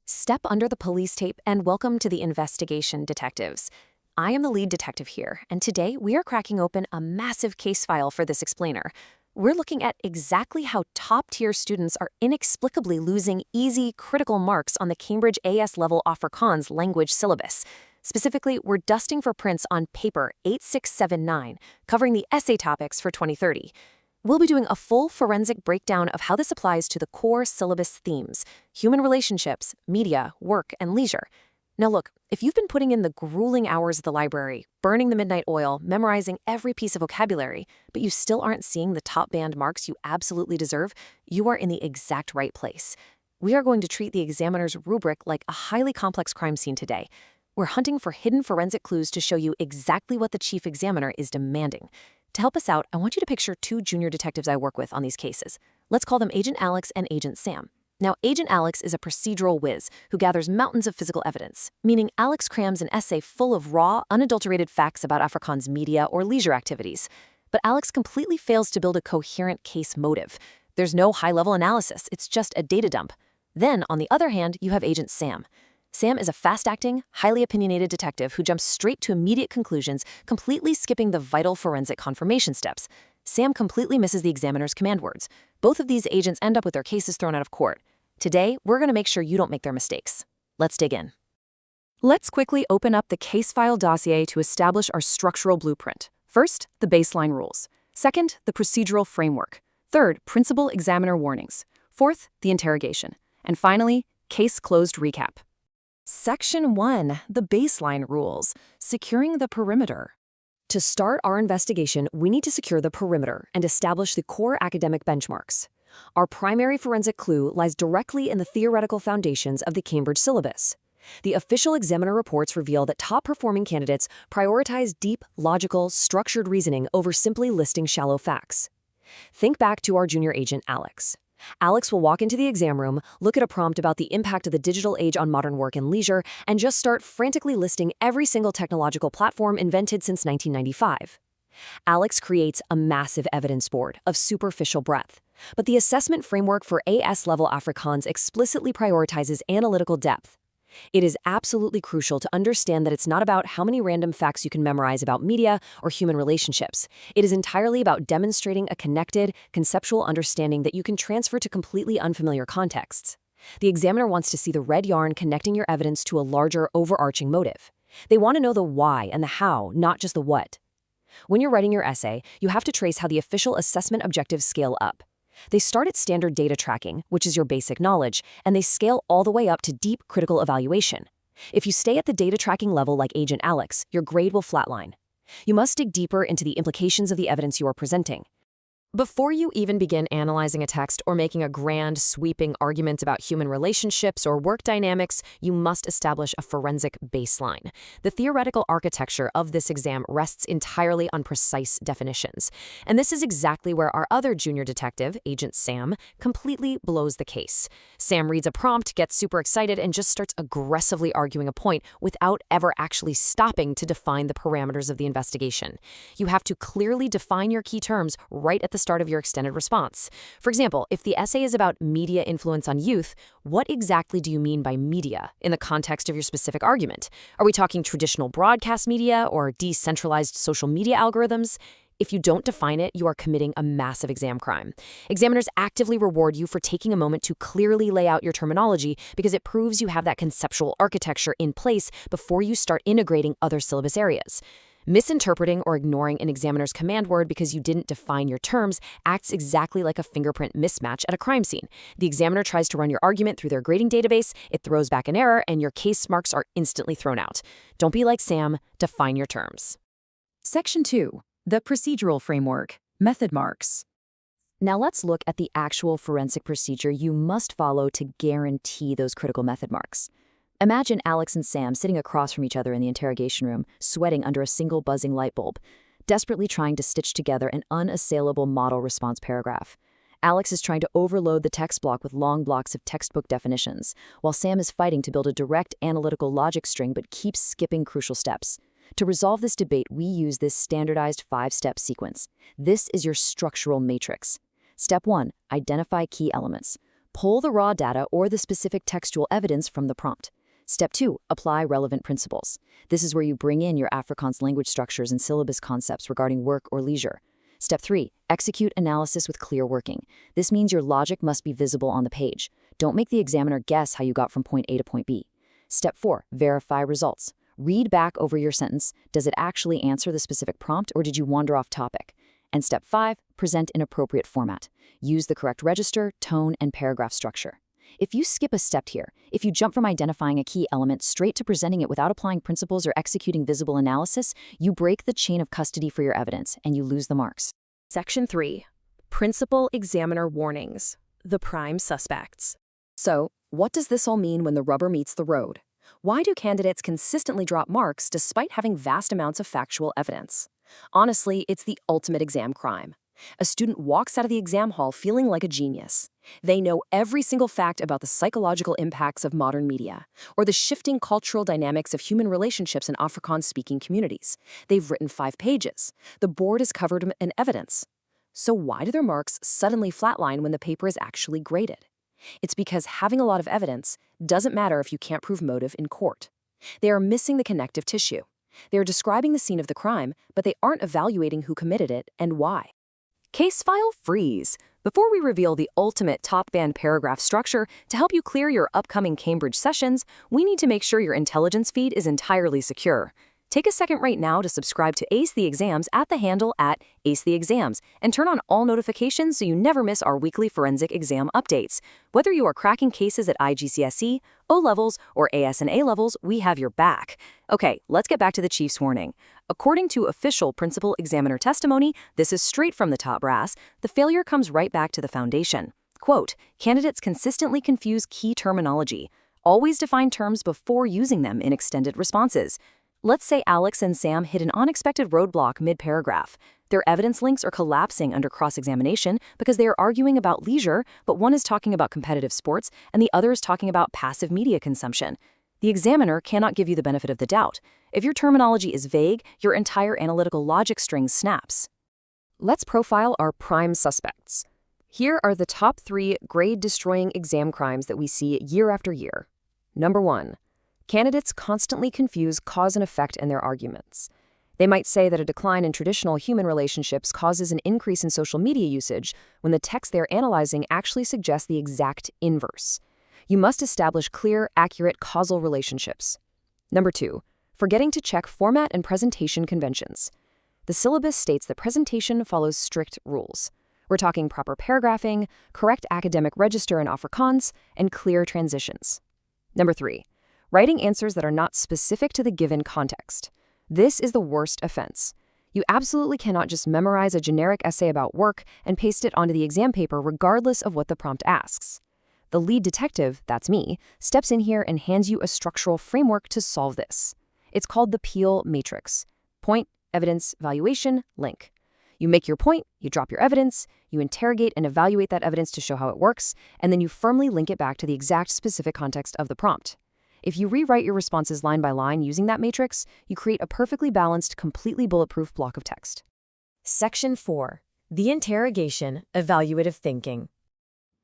Step under the police tape and welcome to the Investigation Detectives. I am the lead detective here, and today we are cracking open a massive case file for this explainer. We're looking at exactly how top-tier students are inexplicably losing easy, critical marks on the Cambridge AS-level Afrikaans Language syllabus. Specifically, we're dusting for prints on paper 8679, covering the essay topics for 2030. We'll be doing a full forensic breakdown of how this applies to the core syllabus themes: human relationships, media, work, and leisure. Now look, if you've been putting in the grueling hours at the library, burning the midnight oil, memorizing every piece of vocabulary, but you still aren't seeing the top band marks you absolutely deserve, you are in the exact right place. We are going to treat the examiner's rubric like a highly complex crime scene today. We're hunting for hidden forensic clues to show you exactly what the chief examiner is demanding. To help us out, I want you to picture two junior detectives I work with on these cases. Let's call them Agent Alex and Agent Sam. Now, Agent Alex is a procedural whiz who gathers mountains of physical evidence, meaning Alex crams an essay full of raw, unadulterated facts about Afrikaans media or leisure activities. But Alex completely fails to build a coherent case motive. There's no high-level analysis, it's just a data dump. Then, on the other hand, you have Agent Sam. Sam is a fast-acting, highly opinionated detective who jumps straight to immediate conclusions, completely skipping the vital forensic confirmation steps. Sam completely misses the examiner's command words. Both of these agents end up with their cases thrown out of court. Today, we're going to make sure you don't make their mistakes. Let's dig in. Let's quickly open up the case file dossier to establish our structural blueprint. First, the baseline rules. Second, the procedural framework. Third, principal examiner warnings. Fourth, the interrogation. And finally, case closed recap. Section 1, the baseline rules, securing the perimeter. To start our investigation, we need to secure the perimeter and establish the core academic benchmarks. Our primary forensic clue lies directly in the theoretical foundations of the Cambridge syllabus. The official examiner reports reveal that top-performing candidates prioritize deep, logical, structured reasoning over simply listing shallow facts. Think back to our junior agent, Alex. Alex will walk into the exam room, look at a prompt about the impact of the digital age on modern work and leisure, and just start frantically listing every single technological platform invented since 1995. Alex creates a massive evidence board of superficial breadth, but the assessment framework for AS-level Afrikaans explicitly prioritizes analytical depth. It is absolutely crucial to understand that it's not about how many random facts you can memorize about media or human relationships. It is entirely about demonstrating a connected, conceptual understanding that you can transfer to completely unfamiliar contexts. The examiner wants to see the red yarn connecting your evidence to a larger, overarching motive. They want to know the why and the how, not just the what. When you're writing your essay, you have to trace how the official assessment objectives scale up. They start at standard data tracking, which is your basic knowledge, and they scale all the way up to deep critical evaluation. If you stay at the data tracking level like Agent Alex, your grade will flatline. You must dig deeper into the implications of the evidence you are presenting. Before you even begin analyzing a text or making a grand, sweeping argument about human relationships or work dynamics, you must establish a forensic baseline. The theoretical architecture of this exam rests entirely on precise definitions. And this is exactly where our other junior detective, Agent Sam, completely blows the case. Sam reads a prompt, gets super excited, and just starts aggressively arguing a point without ever actually stopping to define the parameters of the investigation. You have to clearly define your key terms right at the start of your extended response. For example, if the essay is about media influence on youth, what exactly do you mean by media in the context of your specific argument? Are we talking traditional broadcast media or decentralized social media algorithms? If you don't define it, you are committing a massive exam crime. Examiners actively reward you for taking a moment to clearly lay out your terminology because it proves you have that conceptual architecture in place before you start integrating other syllabus areas. Misinterpreting or ignoring an examiner's command word because you didn't define your terms acts exactly like a fingerprint mismatch at a crime scene. The examiner tries to run your argument through their grading database, it throws back an error, and your case marks are instantly thrown out. Don't be like Sam, define your terms. Section 2. The procedural framework. Method marks. Now let's look at the actual forensic procedure you must follow to guarantee those critical method marks. Imagine Alex and Sam sitting across from each other in the interrogation room, sweating under a single buzzing light bulb, desperately trying to stitch together an unassailable model response paragraph. Alex is trying to overload the text block with long blocks of textbook definitions, while Sam is fighting to build a direct analytical logic string but keeps skipping crucial steps. To resolve this debate, we use this standardized 5-step sequence. This is your structural matrix. Step 1. Identify key elements. Pull the raw data or the specific textual evidence from the prompt. Step 2, apply relevant principles. This is where you bring in your Afrikaans language structures and syllabus concepts regarding work or leisure. Step 3, execute analysis with clear working. This means your logic must be visible on the page. Don't make the examiner guess how you got from point A to point B. Step 4, verify results. Read back over your sentence. Does it actually answer the specific prompt, or did you wander off topic? And step 5, present in appropriate format. Use the correct register, tone, and paragraph structure. If you skip a step here, if you jump from identifying a key element straight to presenting it without applying principles or executing visible analysis, you break the chain of custody for your evidence and you lose the marks. Section 3. Principal Examiner Warnings. The Prime Suspects. So, what does this all mean when the rubber meets the road? Why do candidates consistently drop marks despite having vast amounts of factual evidence? Honestly, it's the ultimate exam crime. A student walks out of the exam hall feeling like a genius. They know every single fact about the psychological impacts of modern media, or the shifting cultural dynamics of human relationships in Afrikaans-speaking communities. They've written 5 pages. The board is covered in evidence. So why do their marks suddenly flatline when the paper is actually graded? It's because having a lot of evidence doesn't matter if you can't prove motive in court. They are missing the connective tissue. They are describing the scene of the crime, but they aren't evaluating who committed it and why. Case file freeze. Before we reveal the ultimate top-band paragraph structure to help you clear your upcoming Cambridge sessions, we need to make sure your intelligence feed is entirely secure. Take a second right now to subscribe to Ace the Exams at the handle @AceTheExams and turn on all notifications so you never miss our weekly forensic exam updates. Whether you are cracking cases at IGCSE, O-levels, or AS and A-levels, we have your back. Okay, let's get back to the chief's warning. According to official principal examiner testimony, this is straight from the top brass, the failure comes right back to the foundation. Quote, candidates consistently confuse key terminology. Always define terms before using them in extended responses. Let's say Alex and Sam hit an unexpected roadblock mid-paragraph. Their evidence links are collapsing under cross-examination because they are arguing about leisure, but one is talking about competitive sports and the other is talking about passive media consumption. The examiner cannot give you the benefit of the doubt. If your terminology is vague, your entire analytical logic string snaps. Let's profile our prime suspects. Here are the top 3 grade-destroying exam crimes that we see year after year. Number 1. Candidates constantly confuse cause and effect in their arguments. They might say that a decline in traditional human relationships causes an increase in social media usage when the text they're analyzing actually suggests the exact inverse. You must establish clear, accurate causal relationships. Number 2, forgetting to check format and presentation conventions. The syllabus states that presentation follows strict rules. We're talking proper paragraphing, correct academic register in Afrikaans, and clear transitions. Number 3, writing answers that are not specific to the given context. This is the worst offense. You absolutely cannot just memorize a generic essay about work and paste it onto the exam paper regardless of what the prompt asks. The lead detective, that's me, steps in here and hands you a structural framework to solve this. It's called the Peel Matrix. Point, evidence, valuation, link. You make your point, you drop your evidence, you interrogate and evaluate that evidence to show how it works, and then you firmly link it back to the exact specific context of the prompt. If you rewrite your responses line by line using that matrix, you create a perfectly balanced, completely bulletproof block of text. Section 4. The Interrogation, Evaluative Thinking.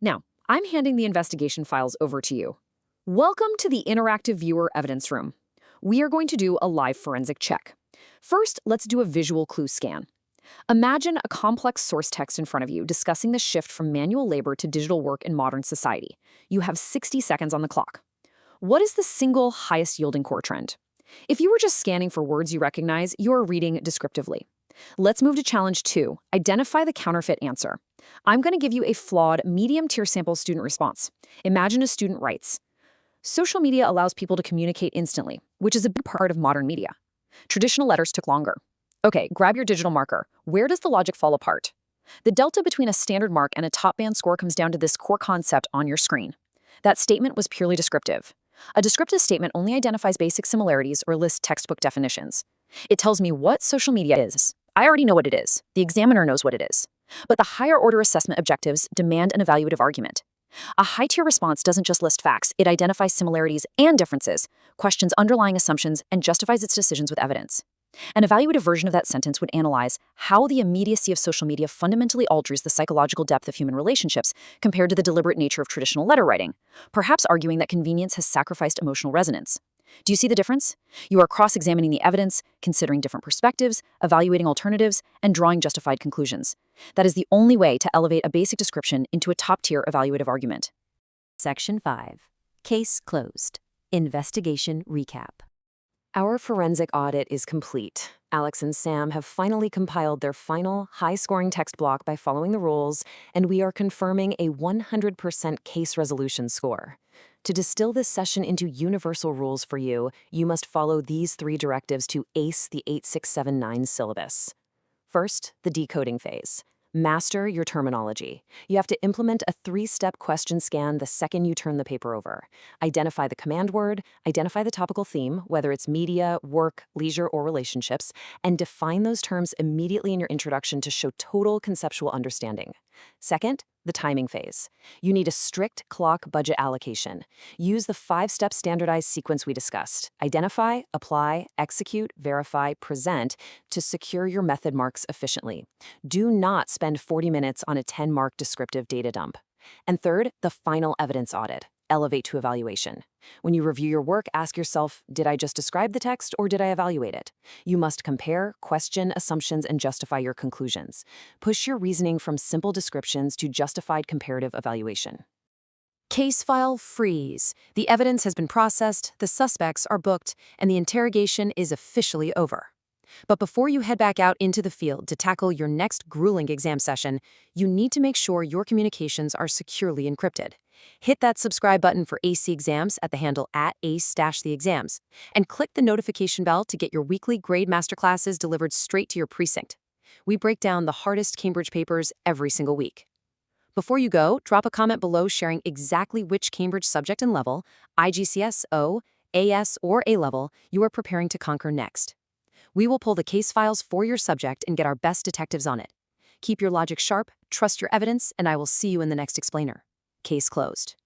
Now, I'm handing the investigation files over to you. Welcome to the Interactive Viewer Evidence Room. We are going to do a live forensic check. First, let's do a visual clue scan. Imagine a complex source text in front of you discussing the shift from manual labor to digital work in modern society. You have 60 seconds on the clock. What is the single highest yielding core trend? If you were just scanning for words you recognize, you're reading descriptively. Let's move to challenge 2. Identify the counterfeit answer. I'm going to give you a flawed, medium-tier sample student response. Imagine a student writes, social media allows people to communicate instantly, which is a big part of modern media. Traditional letters took longer. Okay, grab your digital marker. Where does the logic fall apart? The delta between a standard mark and a top band score comes down to this core concept on your screen. That statement was purely descriptive. A descriptive statement only identifies basic similarities or lists textbook definitions. It tells me what social media is. I already know what it is. The examiner knows what it is. But the higher order assessment objectives demand an evaluative argument. A high-tier response doesn't just list facts, it identifies similarities and differences, questions underlying assumptions, and justifies its decisions with evidence. An evaluative version of that sentence would analyze how the immediacy of social media fundamentally alters the psychological depth of human relationships compared to the deliberate nature of traditional letter writing, perhaps arguing that convenience has sacrificed emotional resonance. Do you see the difference? You are cross-examining the evidence, considering different perspectives, evaluating alternatives, and drawing justified conclusions. That is the only way to elevate a basic description into a top-tier evaluative argument. Section 5. Case closed. Investigation recap. Our forensic audit is complete. Alex and Sam have finally compiled their final, high-scoring text block by following the rules, and we are confirming a 100% case resolution score. To distill this session into universal rules for you, you must follow these 3 directives to ace the 8679 syllabus. First, the decoding phase. Master your terminology. You have to implement a 3-step question scan the second you turn the paper over. Identify the command word, identify the topical theme, whether it's media, work, leisure, or relationships, and define those terms immediately in your introduction to show total conceptual understanding. Second, the timing phase. You need a strict clock budget allocation. Use the 5-step standardized sequence we discussed. Identify, apply, execute, verify, present to secure your method marks efficiently. Do not spend 40 minutes on a 10-mark descriptive data dump. And third, the final evidence audit. Elevate to evaluation. When you review your work, ask yourself, did I just describe the text or did I evaluate it? You must compare, question assumptions, and justify your conclusions. Push your reasoning from simple descriptions to justified comparative evaluation. Case file freeze. The evidence has been processed, the suspects are booked, and the interrogation is officially over. But before you head back out into the field to tackle your next grueling exam session, you need to make sure your communications are securely encrypted. Hit that subscribe button for AC Exams at the handle @ace-the-exams, and click the notification bell to get your weekly grade masterclasses delivered straight to your precinct. We break down the hardest Cambridge papers every single week. Before you go, drop a comment below sharing exactly which Cambridge subject and level, IGCSE, AS, or A-level, you are preparing to conquer next. We will pull the case files for your subject and get our best detectives on it. Keep your logic sharp, trust your evidence, and I will see you in the next explainer. Case closed.